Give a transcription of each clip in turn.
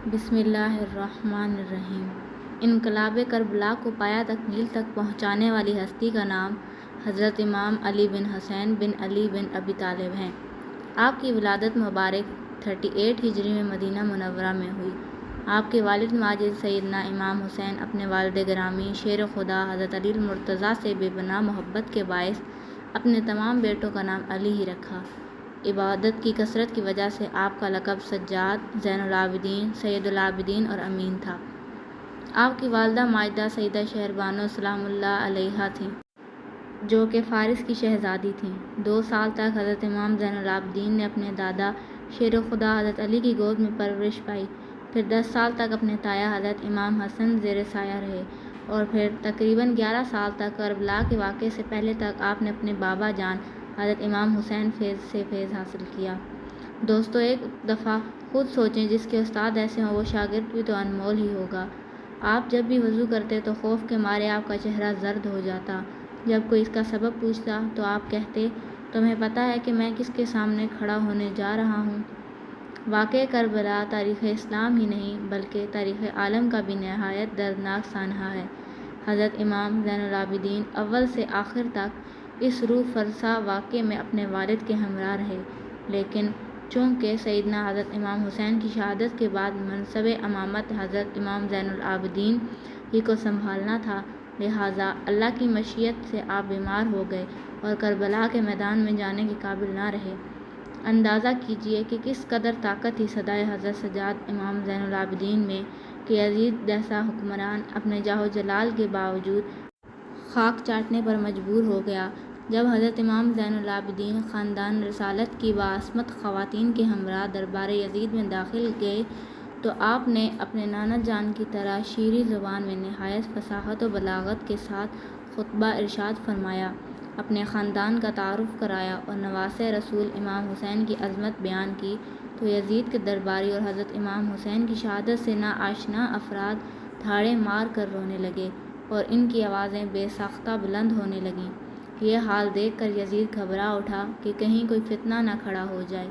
بسم اللہ الرحمن الرحیم۔ انقلاب کربلا کو پایہ تکمیل تک پہنچانے والی ہستی کا نام حضرت امام علی بن حسین بن علی بن ابی طالب ہیں۔ آپ کی ولادت مبارک 38 ہجری میں مدینہ منورہ میں ہوئی۔ آپ کے والد ماجد سیدنا امام حسین اپنے والد گرامی شیر خدا حضرت علی المرتضیٰ سے بے پناہ محبت کے باعث اپنے تمام بیٹوں کا نام علی ہی رکھا۔ عبادت کی کثرت کی وجہ سے آپ کا لقب سجاد، زین العابدین، سید العابدین اور امین تھا۔ آپ کی والدہ ماجدہ سیدہ شہربانو سلام اللہ علیہا تھیں، جو کہ فارس کی شہزادی تھیں۔ 2 سال تک حضرت امام زین العابدین نے اپنے دادا شیر خدا حضرت علی کی گود میں پرورش پائی، پھر 10 سال تک اپنے تایا حضرت امام حسن زیر سایہ رہے، اور پھر تقریباً 11 سال تک کربلا کے واقعے سے پہلے تک آپ نے اپنے بابا جان حضرت امام حسین سے فیض حاصل کیا۔ دوستو، ایک دفعہ خود سوچیں، جس کے استاد ایسے ہوں وہ شاگرد بھی تو انمول ہی ہوگا۔ آپ جب بھی وضو کرتے تو خوف کے مارے آپ کا چہرہ زرد ہو جاتا۔ جب کوئی اس کا سبب پوچھتا تو آپ کہتے، تمہیں پتہ ہے کہ میں کس کے سامنے کھڑا ہونے جا رہا ہوں؟ واقعہ کربلا تاریخ اسلام ہی نہیں بلکہ تاریخ عالم کا بھی نہایت دردناک سانحہ ہے۔ حضرت امام زین العابدین اول سے آخر تک اس روح فرسا واقعے میں اپنے والد کے ہمراہ رہے، لیکن چونکہ سیدنا حضرت امام حسین کی شہادت کے بعد منصب امامت حضرت امام زین العابدین ہی کو سنبھالنا تھا، لہٰذا اللہ کی مشیت سے آپ بیمار ہو گئے اور کربلا کے میدان میں جانے کے قابل نہ رہے۔ اندازہ کیجیے کہ کس قدر طاقت تھی صدائے حضرت سجاد امام زین العابدین میں کہ یزید جیسا حکمران اپنے جاہ و جلال کے باوجود خاک چاٹنے پر مجبور ہو گیا۔ جب حضرت امام زین العابدین خاندان رسالت کی باعصمت خواتین کے ہمراہ دربار یزید میں داخل گئے تو آپ نے اپنے نانا جان کی طرح شیریں زبان میں نہایت فصاحت و بلاغت کے ساتھ خطبہ ارشاد فرمایا، اپنے خاندان کا تعارف کرایا اور نواسۂ رسول امام حسین کی عظمت بیان کی تو یزید کے درباری اور حضرت امام حسین کی شہادت سے ناآشنا افراد دھاڑیں مار کر رونے لگے اور ان کی آوازیں بے ساختہ بلند ہونے لگیں۔ یہ حال دیکھ کر یزید گھبرا اٹھا کہ کہیں کوئی فتنہ نہ کھڑا ہو جائے۔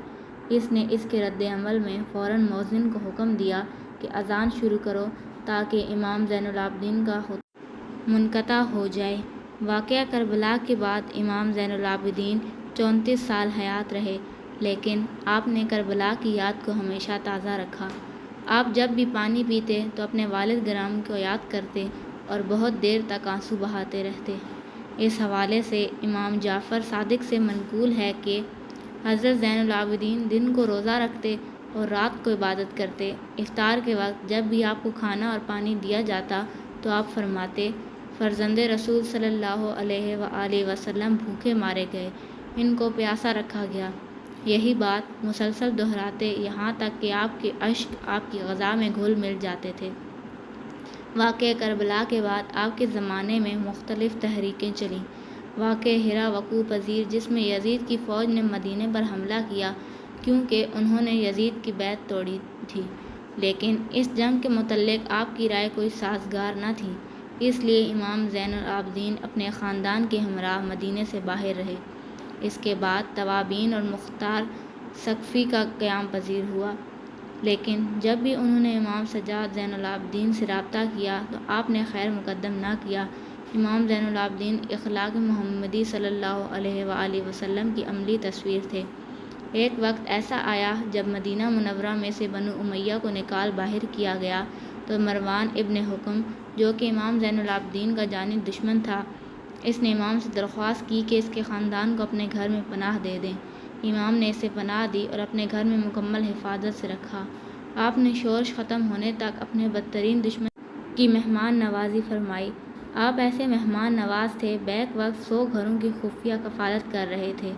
اس نے اس کے رد عمل میں فوراً مؤذن کو حکم دیا کہ اذان شروع کرو تاکہ امام زین العابدین کا خطبہ منقطع ہو جائے۔ واقعہ کربلا کے بعد امام زین العابدین 34 سال حیات رہے، لیکن آپ نے کربلا کی یاد کو ہمیشہ تازہ رکھا۔ آپ جب بھی پانی پیتے تو اپنے والد گرامی کو یاد کرتے اور بہت دیر تک آنسو بہاتے رہتے۔ اس حوالے سے امام جعفر صادق سے منقول ہے کہ حضرت زین العابدین دن کو روزہ رکھتے اور رات کو عبادت کرتے۔ افطار کے وقت جب بھی آپ کو کھانا اور پانی دیا جاتا تو آپ فرماتے، فرزند رسول صلی اللہ علیہ وآلہ وسلم بھوکے مارے گئے، ان کو پیاسا رکھا گیا۔ یہی بات مسلسل دہراتے یہاں تک کہ آپ کے اشک آپ کی غذا میں گھل مل جاتے تھے۔ واقعہ کربلا کے بعد آپ کے زمانے میں مختلف تحریکیں چلیں۔ واقعہ ہرا وقوع پذیر، جس میں یزید کی فوج نے مدینے پر حملہ کیا کیونکہ انہوں نے یزید کی بیعت توڑی تھی، لیکن اس جنگ کے متعلق آپ کی رائے کوئی سازگار نہ تھی، اس لیے امام زین العابدین اپنے خاندان کے ہمراہ مدینے سے باہر رہے۔ اس کے بعد توابین اور مختار ثقفی کا قیام پذیر ہوا، لیکن جب بھی انہوں نے امام سجاد زین العابدین سے رابطہ کیا تو آپ نے خیر مقدم نہ کیا۔ امام زین العابدین اخلاق محمدی صلی اللہ علیہ وآلہ وسلم کی عملی تصویر تھے۔ ایک وقت ایسا آیا جب مدینہ منورہ میں سے بنو امیہ کو نکال باہر کیا گیا تو مروان ابن حکم، جو کہ امام زین العابدین کا جانی دشمن تھا، اس نے امام سے درخواست کی کہ اس کے خاندان کو اپنے گھر میں پناہ دے دیں۔ امام نے اسے پناہ دی اور اپنے گھر میں مکمل حفاظت سے رکھا۔ آپ نے شورش ختم ہونے تک اپنے بدترین دشمن کی مہمان نوازی فرمائی۔ آپ ایسے مہمان نواز تھے، بیک وقت 100 گھروں کی خفیہ کفالت کر رہے تھے۔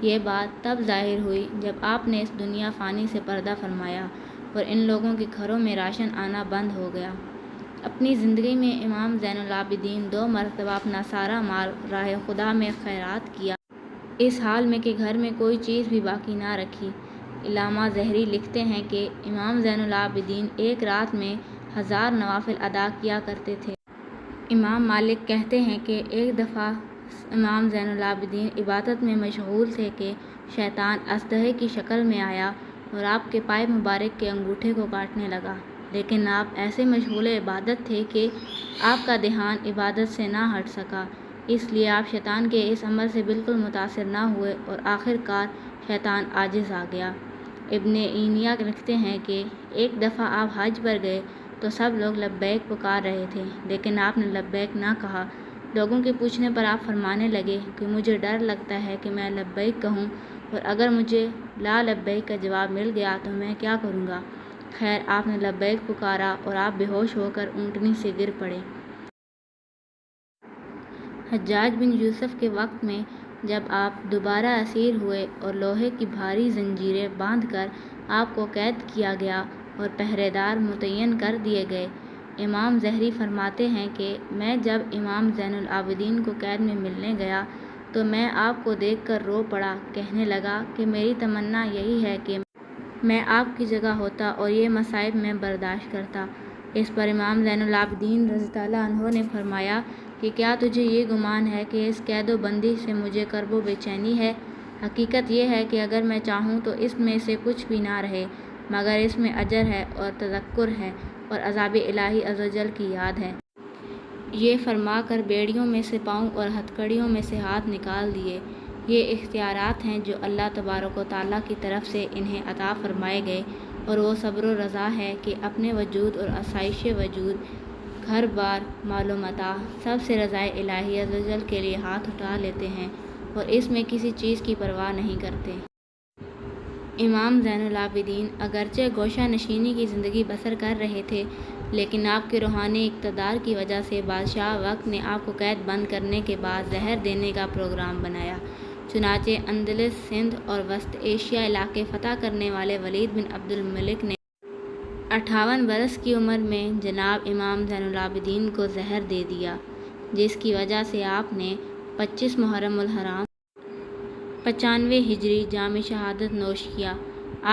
یہ بات تب ظاہر ہوئی جب آپ نے اس دنیا فانی سے پردہ فرمایا اور ان لوگوں کے گھروں میں راشن آنا بند ہو گیا۔ اپنی زندگی میں امام زین العابدین 2 مرتبہ اپنا سارا مال راہ خدا میں خیرات کیا، اس حال میں کہ گھر میں کوئی چیز بھی باقی نہ رکھی۔ علامہ زہری لکھتے ہیں کہ امام زین العابدین ایک رات میں 1000 نوافل ادا کیا کرتے تھے۔ امام مالک کہتے ہیں کہ ایک دفعہ امام زین العابدین عبادت میں مشغول تھے کہ شیطان اژدہے کی شکل میں آیا اور آپ کے پائے مبارک کے انگوٹھے کو کاٹنے لگا۔ لیکن آپ ایسے مشغول عبادت تھے کہ آپ کا دھیان عبادت سے نہ ہٹ سکا، اس لیے آپ شیطان کے اس عمل سے بالکل متاثر نہ ہوئے اور آخر کار شیطان عاجز آ گیا۔ ابن عینیہ لکھتے ہیں کہ ایک دفعہ آپ حج پر گئے تو سب لوگ لبیک پکار رہے تھے، لیکن آپ نے لبیک نہ کہا۔ لوگوں کے پوچھنے پر آپ فرمانے لگے کہ مجھے ڈر لگتا ہے کہ میں لبیک کہوں، اور اگر مجھے لا لبیک کا جواب مل گیا تو میں کیا کروں گا؟ خیر، آپ نے لبیک پکارا اور آپ بے ہوش ہو کر اونٹنی سے گر پڑے۔ حجاج بن یوسف کے وقت میں جب آپ دوبارہ اسیر ہوئے اور لوہے کی بھاری زنجیریں باندھ کر آپ کو قید کیا گیا اور پہرے دار متعین کر دیے گئے، امام زہری فرماتے ہیں کہ میں جب امام زین العابدین کو قید میں ملنے گیا تو میں آپ کو دیکھ کر رو پڑا، کہنے لگا کہ میری تمنا یہی ہے کہ میں آپ کی جگہ ہوتا اور یہ مصائب میں برداشت کرتا۔ اس پر امام زین العابدین رضی اللہ عنہ نے فرمایا کہ کیا تجھے یہ گمان ہے کہ اس قید و بندی سے مجھے کرب و بے چینی ہے؟ حقیقت یہ ہے کہ اگر میں چاہوں تو اس میں سے کچھ بھی نہ رہے، مگر اس میں اجر ہے اور تذکر ہے اور عذاب الہی عز و جل کی یاد ہے۔ یہ فرما کر بیڑیوں میں سے پاؤں اور ہتھکڑیوں میں سے ہاتھ نکال دیے۔ یہ اختیارات ہیں جو اللہ تبارک و تعالیٰ کی طرف سے انہیں عطا فرمائے گئے، اور وہ صبر و رضا ہے کہ اپنے وجود اور آسائش وجود، گھر بار، مال و متاع، سب سے رضائے الہی عز و جل کے لیے ہاتھ اٹھا لیتے ہیں اور اس میں کسی چیز کی پرواہ نہیں کرتے۔ امام زین العابدین اگرچہ گوشہ نشینی کی زندگی بسر کر رہے تھے، لیکن آپ کے روحانی اقتدار کی وجہ سے بادشاہ وقت نے آپ کو قید بند کرنے کے بعد زہر دینے کا پروگرام بنایا۔ چنانچہ اندلس، سندھ اور وسط ایشیا علاقے فتح کرنے والے ولید بن عبد الملک نے 58 برس کی عمر میں جناب امام زین العابدین کو زہر دے دیا، جس کی وجہ سے آپ نے 25 محرم الحرام 95 ہجری جام شہادت نوش کیا۔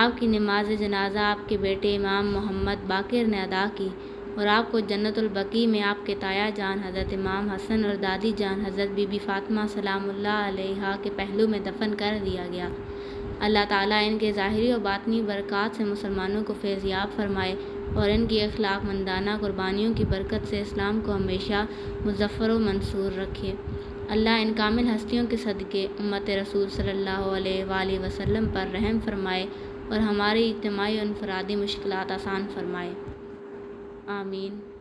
آپ کی نماز جنازہ آپ کے بیٹے امام محمد باقر نے ادا کی اور آپ کو جنت البقیع میں آپ کے تایا جان حضرت امام حسن اور دادی جان حضرت بی بی فاطمہ سلام اللہ علیہا کے پہلو میں دفن کر دیا گیا۔ اللہ تعالیٰ ان کے ظاہری و باطنی برکات سے مسلمانوں کو فیضیاب فرمائے اور ان کی اخلاق مندانہ قربانیوں کی برکت سے اسلام کو ہمیشہ مظفر و منصور رکھے۔ اللہ ان کامل ہستیوں کے صدقے امت رسول صلی اللہ علیہ وآلہ وسلم پر رحم فرمائے اور ہماری اجتماعی و انفرادی مشکلات آسان فرمائے۔ آمین۔